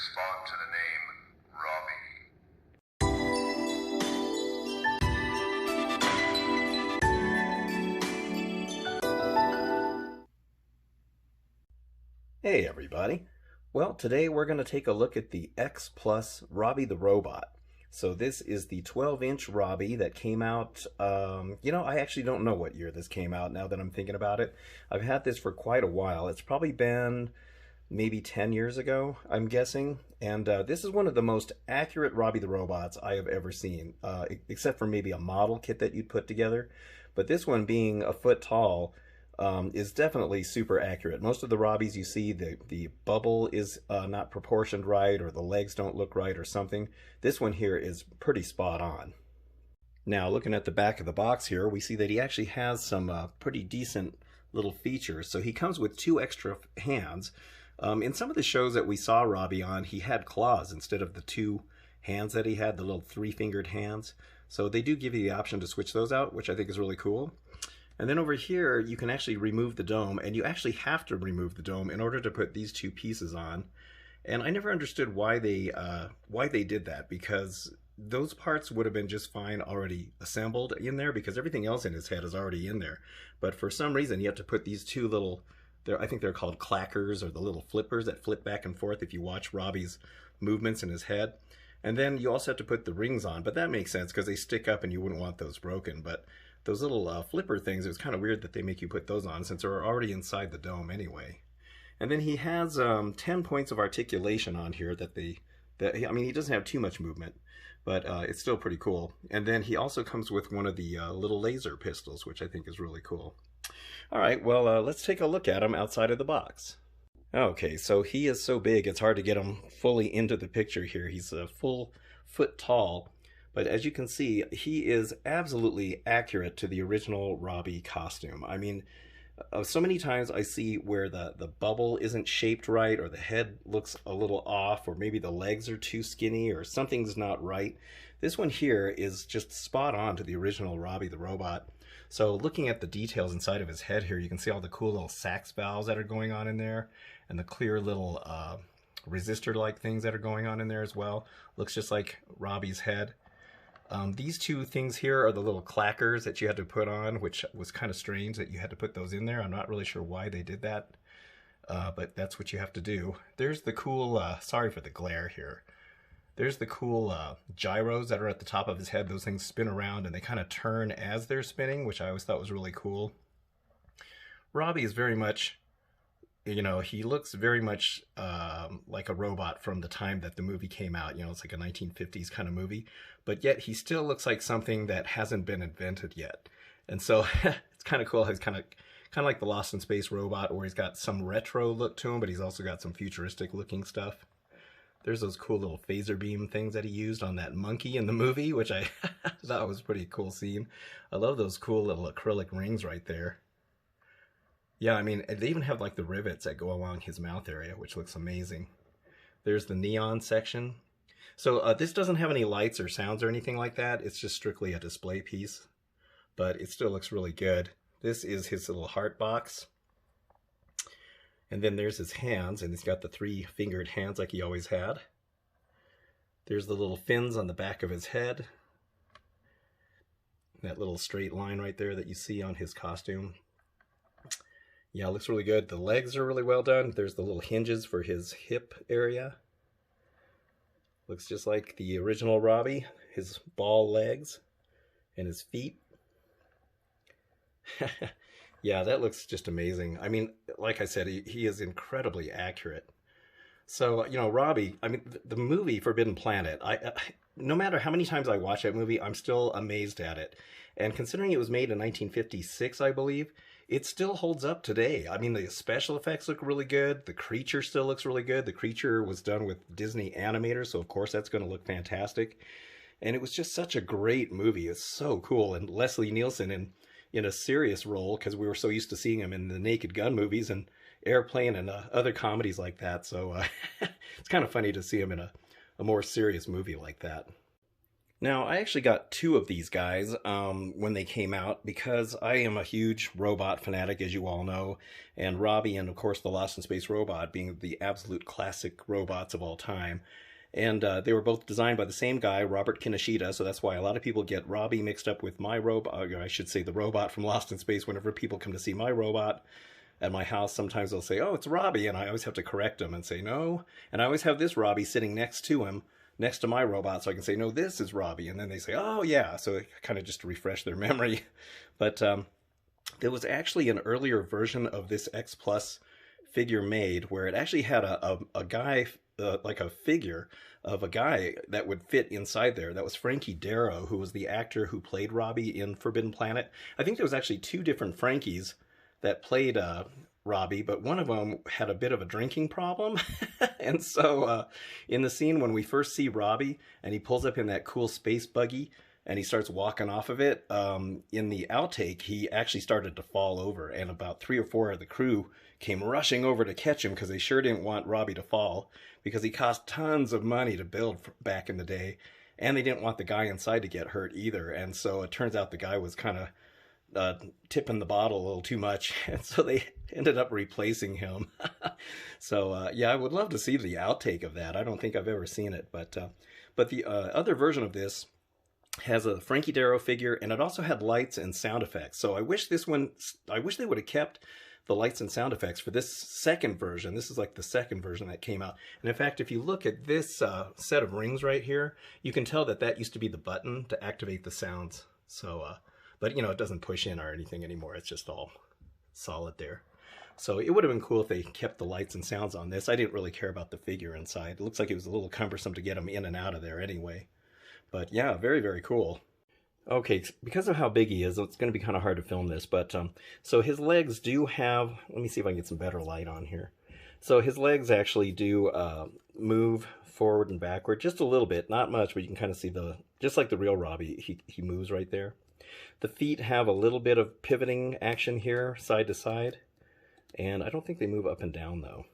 respond to the name Robbie. Hey everybody. Well, today we're going to take a look at the X Plus Robbie the Robot. So this is the 12-inch Robbie that came out, I actually don't know what year this came out now that I'm thinking about it. I've had this for quite a while. It's probably been maybe 10 years ago, I'm guessing. And this is one of the most accurate Robbie the Robots I have ever seen, except for maybe a model kit that you'd put together. But this one, being a foot tall, is definitely super accurate. Most of the Robbies you see, the bubble is not proportioned right, or the legs don't look right or something. This one here is pretty spot on. Now, looking at the back of the box here, we see that he actually has some pretty decent little features. So he comes with 2 extra hands. In some of the shows that we saw Robbie on, he had claws instead of the 2 hands that he had, the little 3-fingered hands. So they do give you the option to switch those out, which I think is really cool. And then over here, you can actually remove the dome, and you actually have to remove the dome in order to put these 2 pieces on. And I never understood why they did that, because those parts would have been just fine already assembled in there, because everything else in his head is already in there. But for some reason, you have to put these 2 little, I think they're called clackers, or the little flippers that flip back and forth if you watch Robbie's movements in his head. And then you also have to put the rings on, but that makes sense because they stick up and you wouldn't want those broken. But those little flipper things, it was kind of weird that they make you put those on since they're already inside the dome anyway. And then he has 10 points of articulation on here I mean, he doesn't have too much movement, but it's still pretty cool. And then he also comes with one of the little laser pistols, which I think is really cool. All right, well, let's take a look at him outside of the box. Okay, so he is so big, it's hard to get him fully into the picture here. He's a full foot tall. But as you can see, he is absolutely accurate to the original Robbie costume. I mean, so many times I see where the bubble isn't shaped right, or the head looks a little off, or maybe the legs are too skinny, or something's not right. This one here is just spot on to the original Robbie the Robot. So looking at the details inside of his head here, you can see all the cool little sax valves that are going on in there, and the clear little resistor-like things that are going on in there as well. Looks just like Robbie's head. These 2 things here are the little clackers that you had to put on, which was kind of strange that you had to put those in there. I'm not really sure why they did that, but that's what you have to do. There's the cool, sorry for the glare here. There's the cool gyros that are at the top of his head. Those things spin around and they kind of turn as they're spinning, which I always thought was really cool. Robbie is very much, he looks very much like a robot from the time that the movie came out. It's like a 1950s kind of movie, but yet he still looks like something that hasn't been invented yet. And so it's kind of cool. He's kind of like the Lost in Space robot, where he's got some retro look to him, but he's also got some futuristic looking stuff. There's those cool little phaser beam things that he used on that monkey in the movie, which I thought was a pretty cool scene. I love those cool little acrylic rings right there. Yeah, I mean, they even have like the rivets that go along his mouth area, which looks amazing. There's the neon section. So this doesn't have any lights or sounds or anything like that. It's just strictly a display piece, but it still looks really good. This is his little heart box. And then there's his hands, and he's got the 3-fingered hands like he always had. There's the little fins on the back of his head. That little straight line right there that you see on his costume. Yeah, it looks really good. The legs are really well done. There's the little hinges for his hip area. Looks just like the original Robbie. His ball legs and his feet. Yeah, that looks just amazing. I mean, like I said, he is incredibly accurate. So, Robbie, I mean, the movie Forbidden Planet, no matter how many times I watch that movie, I'm still amazed at it. And considering it was made in 1956, I believe, it still holds up today. I mean, the special effects look really good. The creature still looks really good. The creature was done with Disney animators, so of course that's going to look fantastic. And it was just such a great movie. It's so cool. And Leslie Nielsen in a serious role, because we were so used to seeing him in the Naked Gun movies and Airplane and other comedies like that. So it's kind of funny to see him in a more serious movie like that. Now, I actually got two of these guys when they came out because I am a huge robot fanatic, as you all know, and Robbie and, of course, the Lost in Space robot being the absolute classic robots of all time. And they were both designed by the same guy, Robert Kinoshita, so that's why a lot of people get Robbie mixed up with my robot, or I should say the robot from Lost in Space. Whenever people come to see my robot at my house, sometimes they'll say, oh, it's Robbie, and I always have to correct them and say, no. And I always have this Robbie sitting next to him, next to my robot, so I can say, no, this is Robbie. And then they say, oh, yeah. So kind of just to refresh their memory. But there was actually an earlier version of this X Plus figure made where it actually had a guy, like a figure of a guy that would fit inside there. That was Frankie Darrow, who was the actor who played Robbie in Forbidden Planet. I think there was actually two different Frankies that played Robbie, but one of them had a bit of a drinking problem. And so in the scene when we first see Robbie and he pulls up in that cool space buggy and he starts walking off of it, in the outtake, he actually started to fall over, and about 3 or 4 of the crew came rushing over to catch him because they sure didn't want Robbie to fall, because he cost tons of money to build back in the day, and they didn't want the guy inside to get hurt either. And so it turns out the guy was kind of tipping the bottle a little too much, and so they ended up replacing him. So yeah, I would love to see the outtake of that. I don't think I've ever seen it, but the other version of this has a Frankie Darrow figure, and it also had lights and sound effects. So I wish they would have kept the lights and sound effects for this second version. This is like the second version that came out. And in fact, if you look at this set of rings right here, you can tell that that used to be the button to activate the sounds. So but you know, it doesn't push in or anything anymore. It's just all solid there. So it would have been cool if they kept the lights and sounds on this. I didn't really care about the figure inside. It looks like it was a little cumbersome to get them in and out of there anyway. But yeah, very, very cool. Okay, because of how big he is, it's going to be kind of hard to film this. But so his legs do have, let me see if I can get some better light on here. So his legs actually do move forward and backward just a little bit, not much, but you can kind of see just like the real Robbie, he moves right there. The feet have a little bit of pivoting action here, side to side, and I don't think they move up and down though.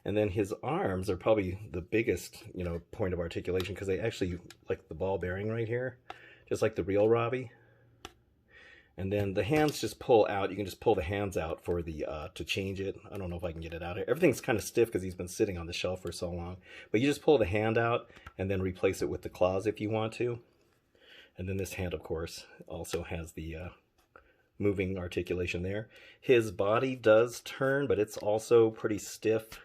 And then his arms are probably the biggest, you know, point of articulation, because they actually, like the ball bearing right here, just like the real Robbie. And then the hands just pull out. You can just pull the hands out for the to change it. I don't know if I can get it out here. Everything's kind of stiff because he's been sitting on the shelf for so long. But you just pull the hand out and then replace it with the claws if you want to. And then this hand, of course, also has the moving articulation there. His body does turn, but it's also pretty stiff.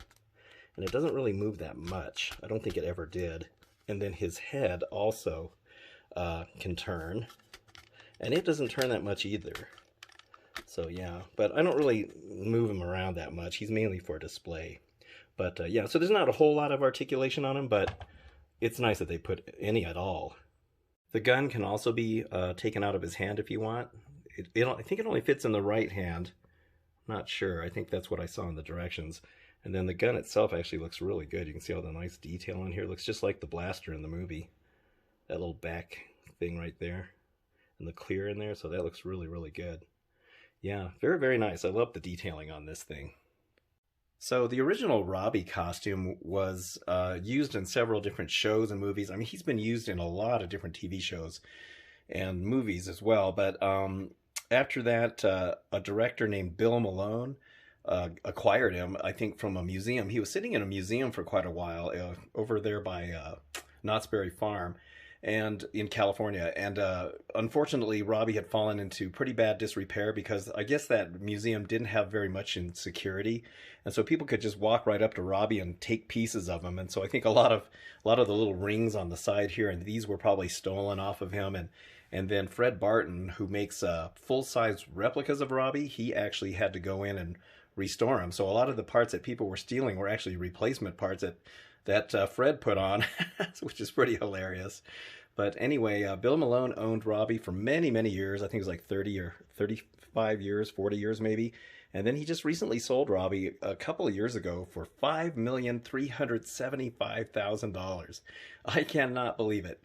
And it doesn't really move that much. I don't think it ever did. And then his head also can turn. And it doesn't turn that much either. So yeah, but I don't really move him around that much. He's mainly for display. But yeah, so there's not a whole lot of articulation on him, but it's nice that they put any at all. The gun can also be taken out of his hand if you want. I think it only fits in the right hand. I'm not sure. I think that's what I saw in the directions. And then the gun itself actually looks really good. You can see all the nice detail on here. It looks just like the blaster in the movie. That little back thing right there. And the clear in there. So that looks really, really good. Yeah, very, very nice. I love the detailing on this thing. So the original Robbie costume was used in several different shows and movies. I mean, he's been used in a lot of different TV shows and movies as well. But after that, a director named Bill Malone acquired him, I think, from a museum. He was sitting in a museum for quite a while over there by Knott's Berry Farm and in California. And unfortunately, Robbie had fallen into pretty bad disrepair because I guess that museum didn't have very much in security. And so people could just walk right up to Robbie and take pieces of him. And so I think a lot of the little rings on the side here, and these were probably stolen off of him. And then Fred Barton, who makes full-size replicas of Robbie, he actually had to go in and restore them. So a lot of the parts that people were stealing were actually replacement parts that Fred put on, which is pretty hilarious. But anyway, Bill Malone owned Robbie for many, many years. I think it was like 30 or 35 years, 40 years maybe. And then he just recently sold Robbie a couple of years ago for $5,375,000. I cannot believe it.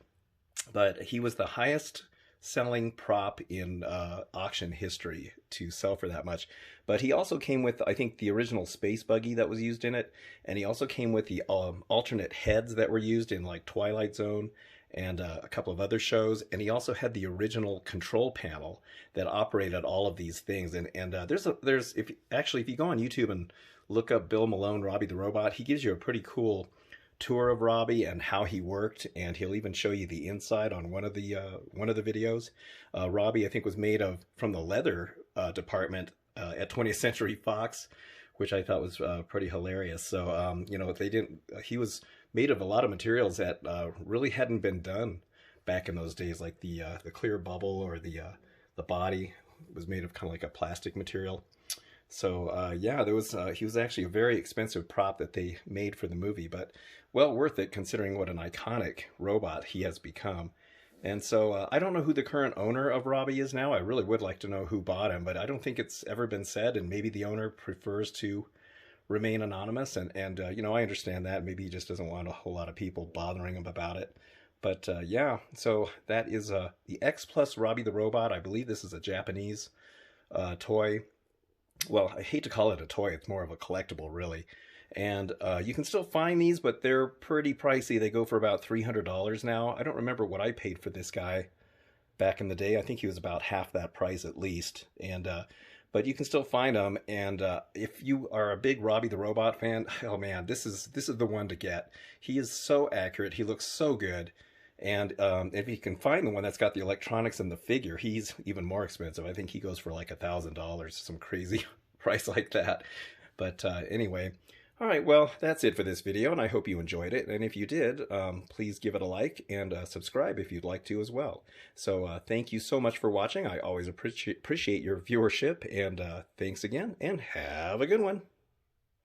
But he was the highest selling prop in auction history to sell for that much. But he also came with, I think, the original space buggy that was used in it. And he also came with the alternate heads that were used in like Twilight Zone and a couple of other shows. And he also had the original control panel that operated all of these things. And there's if you go on YouTube and look up Bill Malone, Robbie the Robot, he gives you a pretty cool tour of Robbie and how he worked, and he'll even show you the inside on one of the videos. Robbie, I think, was made from the leather department at 20th Century Fox, which I thought was pretty hilarious. So you know, he was made of a lot of materials that really hadn't been done back in those days, like the clear bubble, or the body was made of kind of like a plastic material. So yeah, he was actually a very expensive prop that they made for the movie, but well worth it considering what an iconic robot he has become. And so I don't know who the current owner of Robbie is now. I really would like to know who bought him, but I don't think it's ever been said, and maybe the owner prefers to remain anonymous. And you know, I understand that. Maybe he just doesn't want a whole lot of people bothering him about it. But yeah, so that is the X Plus Robbie the Robot. I believe this is a Japanese toy. Well, I hate to call it a toy. It's more of a collectible, really. And you can still find these, but they're pretty pricey. They go for about $300 now. I don't remember what I paid for this guy back in the day. I think he was about half that price at least. And but you can still find them. And if you are a big Robbie the Robot fan, oh man, this is the one to get. He is so accurate. He looks so good. And if you can find the one that's got the electronics and the figure, he's even more expensive. I think he goes for like $1,000, some crazy price like that. But anyway, all right, well, that's it for this video, and I hope you enjoyed it. And if you did, please give it a like and subscribe if you'd like to as well. So thank you so much for watching. I always appreciate your viewership, and thanks again, and have a good one.